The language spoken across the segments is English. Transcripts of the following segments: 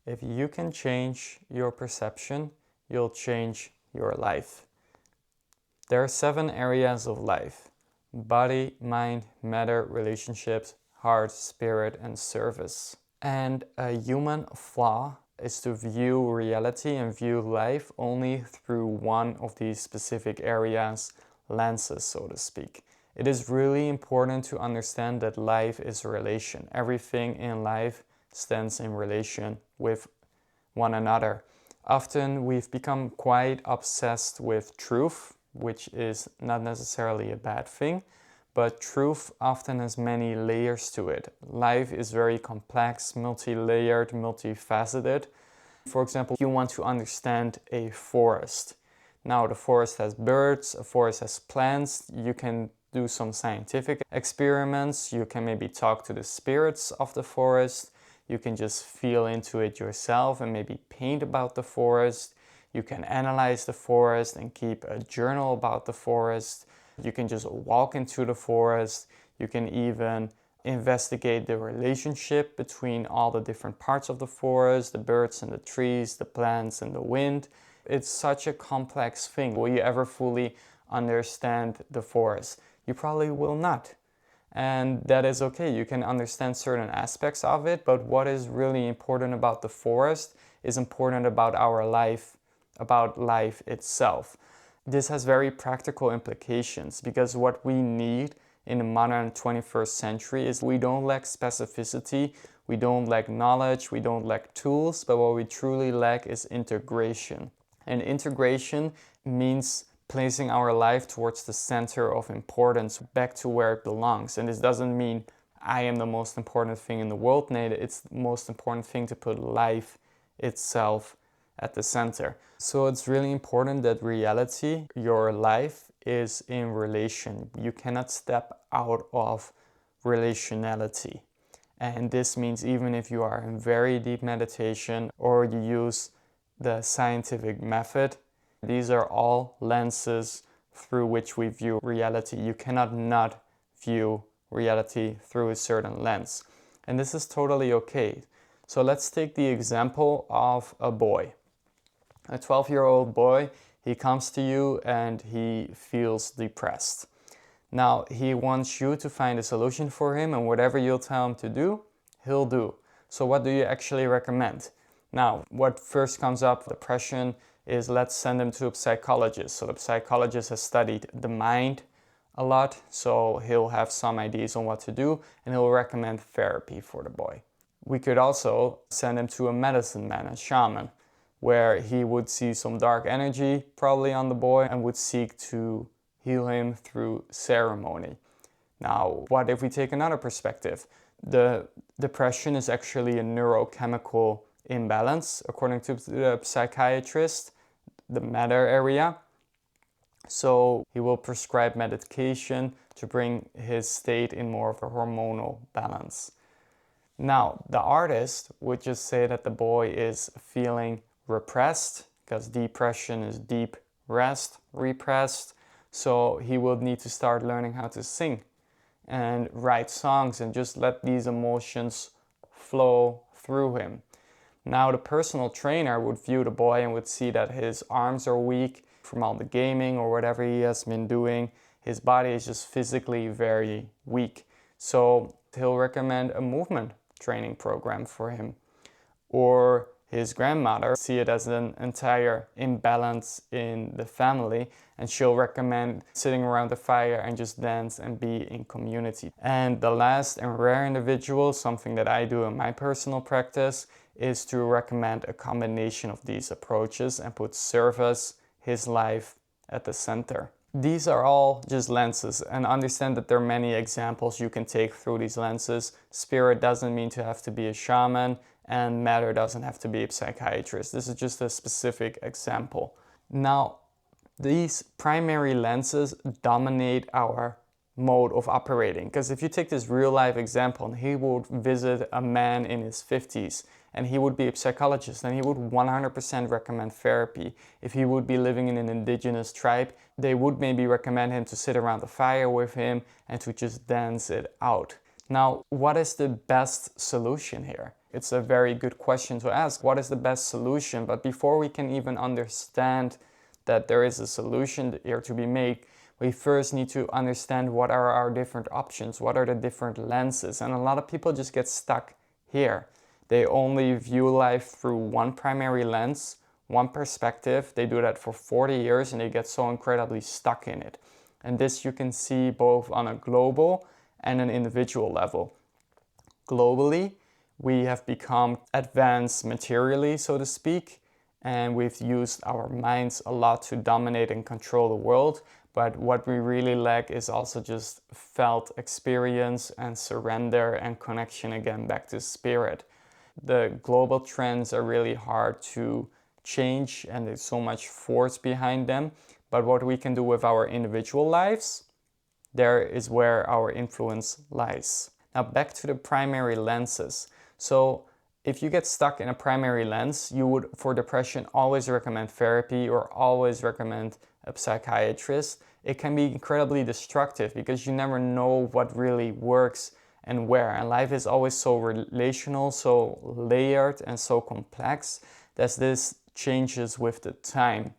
If you can change your perception, you'll change your life. There are 7 areas of life: body, mind, matter, relationships, heart, spirit, and service. And a human flaw is to view reality and view life only through one of these specific areas, lenses, so to speak. It is really important to understand that life is a relation. Everything in life stands in relation with one another. Often we've become quite obsessed with truth, which is not necessarily a bad thing, but truth often has many layers to it. Life is very complex, multi-layered, multifaceted. For example, you want to understand a forest. Now, the forest has birds, a forest has plants. You can do some scientific experiments. You can maybe talk to the spirits of the forest. You can just feel into it yourself and maybe paint about the forest. You can analyze the forest and keep a journal about the forest. You can just walk into the forest. You can even investigate the relationship between all the different parts of the forest, the birds and the trees, the plants and the wind. It's such a complex thing. Will you ever fully understand the forest? You probably will not. And that is okay. You can understand certain aspects of it, but what is really important about the forest is important about our life, about life itself. This has very practical implications because what we need in the modern 21st century is we don't lack specificity, we don't lack knowledge, we don't lack tools, but what we truly lack is integration. And integration means placing our life towards the center of importance, back to where it belongs. And this doesn't mean I am the most important thing in the world. No, it's the most important thing to put life itself at the center. So it's really important that reality, your life, is in relation. You cannot step out of relationality. And this means even if you are in very deep meditation or you use the scientific method, these are all lenses through which we view reality. You cannot not view reality through a certain lens. And this is totally okay. So let's take the example of a boy. A 12-year-old boy, he comes to you and he feels depressed. Now, he wants you to find a solution for him, and whatever you'll tell him to do, he'll do. So what do you actually recommend? Now, what first comes up, depression, is let's send him to a psychologist. So the psychologist has studied the mind a lot, so he'll have some ideas on what to do, and he'll recommend therapy for the boy. We could also send him to a medicine man, a shaman, where he would see some dark energy probably on the boy and would seek to heal him through ceremony. Now, what if we take another perspective? The depression is actually a neurochemical imbalance, according to the psychiatrist, the matter area. So he will prescribe medication to bring his state in more of a hormonal balance. Now, the artist would just say that the boy is feeling repressed, because depression is deep rest, repressed. So he will need to start learning how to sing and write songs and just let these emotions flow through him. Now the personal trainer would view the boy and would see that his arms are weak from all the gaming or whatever he has been doing. His body is just physically very weak. So he'll recommend a movement training program for him. Or his grandmother see it as an entire imbalance in the family, and she'll recommend sitting around the fire and just dance and be in community. And the last and rare individual, something that I do in my personal practice, is to recommend a combination of these approaches and put service, his life, at the center. These are all just lenses, and understand that there are many examples you can take through these lenses. Spirit doesn't mean to have to be a shaman, and matter doesn't have to be a psychiatrist. This is just a specific example. Now, these primary lenses dominate our mode of operating. Because if you take this real life example, and he would visit a man in his 50s, and he would be a psychologist, and he would 100% recommend therapy. If he would be living in an indigenous tribe, they would maybe recommend him to sit around the fire with him and to just dance it out. Now, what is the best solution here? It's a very good question to ask. What is the best solution? But before we can even understand that there is a solution here to be made, we first need to understand what are our different options, what are the different lenses. And a lot of people just get stuck here. They only view life through one primary lens, one perspective. They do that for 40 years and they get so incredibly stuck in it. And this you can see both on a global and an individual level. Globally, we have become advanced materially, so to speak, and we've used our minds a lot to dominate and control the world. But what we really lack is also just felt experience and surrender and connection again back to spirit. The global trends are really hard to change and there's so much force behind them. But what we can do with our individual lives, there is where our influence lies. Now back to the primary lenses. So if you get stuck in a primary lens, you would, for depression, always recommend therapy or always recommend a psychiatrist. It can be incredibly destructive because you never know what really works and where. And life is always so relational, so layered and so complex that this changes with the time.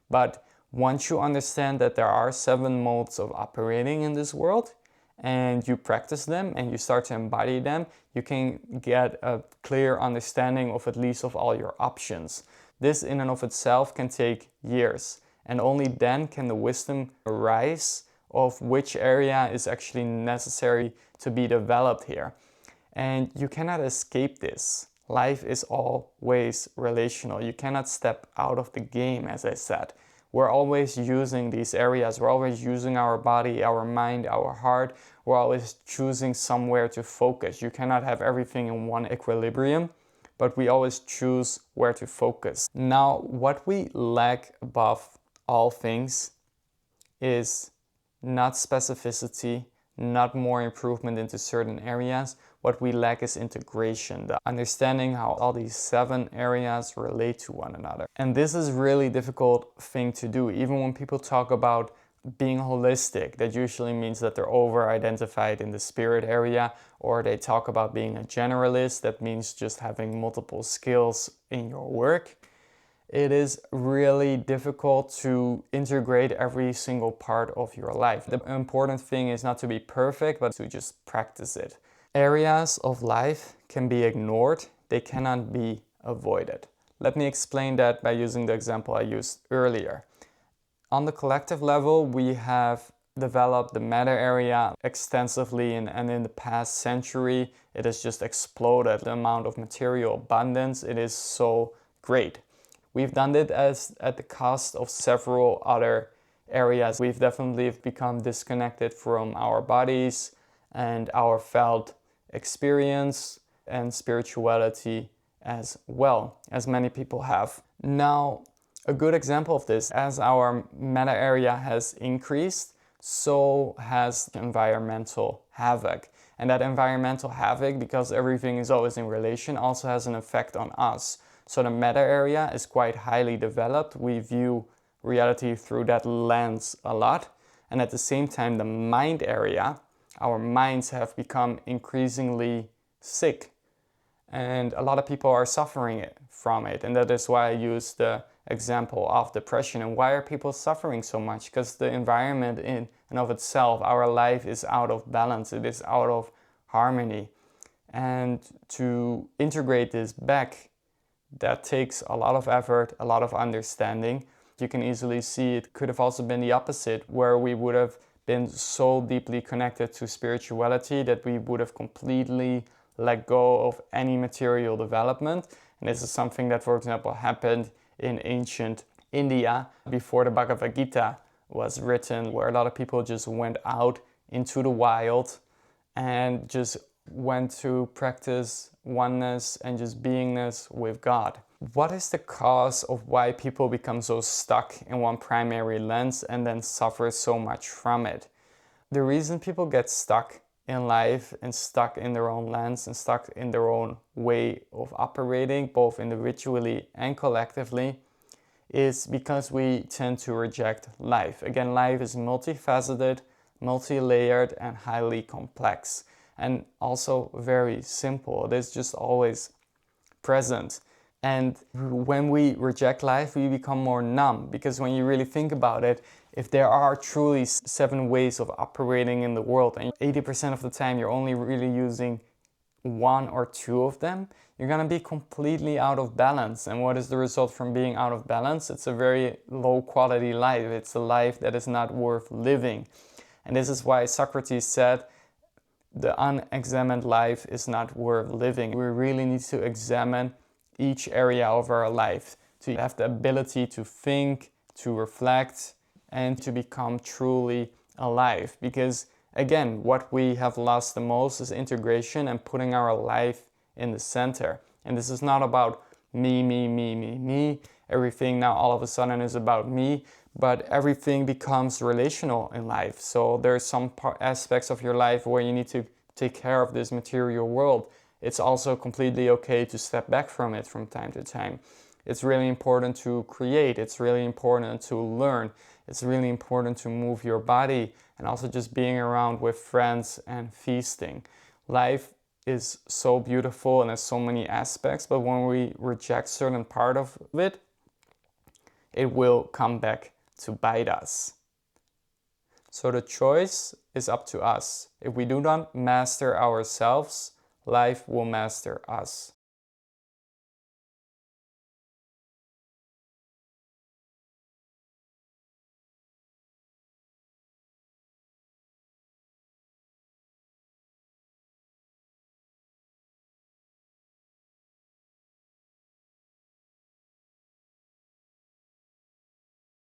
But once you understand that there are 7 modes of operating in this world, and you practice them and you start to embody them, you can get a clear understanding of at least of all your options. This in and of itself can take years, and only then can the wisdom arise of which area is actually necessary to be developed here. And you cannot escape this. Life is always relational. You cannot step out of the game, as I said. We're always using these areas. We're always using our body, our mind, our heart. We're always choosing somewhere to focus. You cannot have everything in one equilibrium, but we always choose where to focus. Now, what we lack above all things is not specificity, not more improvement into certain areas. What we lack is integration, the understanding how all these 7 areas relate to one another. And this is really difficult thing to do. Even when people talk about being holistic, that usually means that they're over-identified in the spirit area, or they talk about being a generalist, that means just having multiple skills in your work. It is really difficult to integrate every single part of your life. The important thing is not to be perfect, but to just practice it. Areas of life can be ignored, they cannot be avoided. Let me explain that by using the example I used earlier. On the collective level, we have developed the matter area extensively, and in the past century, it has just exploded. The amount of material abundance, it is so great. We've done it at the cost of several other areas. We've definitely become disconnected from our bodies and our felt experience and spirituality as well, as many people have. Now, a good example of this, as our meta area has increased, so has environmental havoc. And that environmental havoc, because everything is always in relation, also has an effect on us. So the meta area is quite highly developed. We view reality through that lens a lot. And at the same time, the mind area, our minds have become increasingly sick. And a lot of people are suffering from it. And that is why I use the example of depression. And why are people suffering so much? Because the environment in and of itself, our life is out of balance. It is out of harmony. And to integrate this back, that takes a lot of effort, a lot of understanding. You can easily see it could have also been the opposite, where we would have been so deeply connected to spirituality that we would have completely let go of any material development. And this is something that, for example, happened in ancient India before the Bhagavad Gita was written, where a lot of people just went out into the wild and just went to practice oneness and just beingness with God. What is the cause of why people become so stuck in one primary lens and then suffer so much from it? The reason people get stuck in life and stuck in their own lens and stuck in their own way of operating, both individually and collectively, is because we tend to reject life. Again, life is multifaceted, multi-layered, and highly complex, and also very simple. It is just always present. And when we reject life, we become more numb, because when you really think about it, if there are truly 7 ways of operating in the world, and 80% of the time you're only really using 1 or 2 of them, you're gonna be completely out of balance. And what is the result from being out of balance? It's a very low quality life. It's a life that is not worth living. And this is why Socrates said, the unexamined life is not worth living. We really need to examine each area of our life to have the ability to think, to reflect, and to become truly alive. Because again, what we have lost the most is integration and putting our life in the center. And this is not about me. Everything now all of a sudden is about me, but everything becomes relational in life. So there's some aspects of your life where you need to take care of this material world. It's also completely okay to step back from it from time to time. It's really important to create. It's really important to learn. It's really important to move your body, and also just being around with friends and feasting. Life is so beautiful and has so many aspects, but when we reject certain part of it, it will come back to bite us. So the choice is up to us. If we do not master ourselves, life will master us.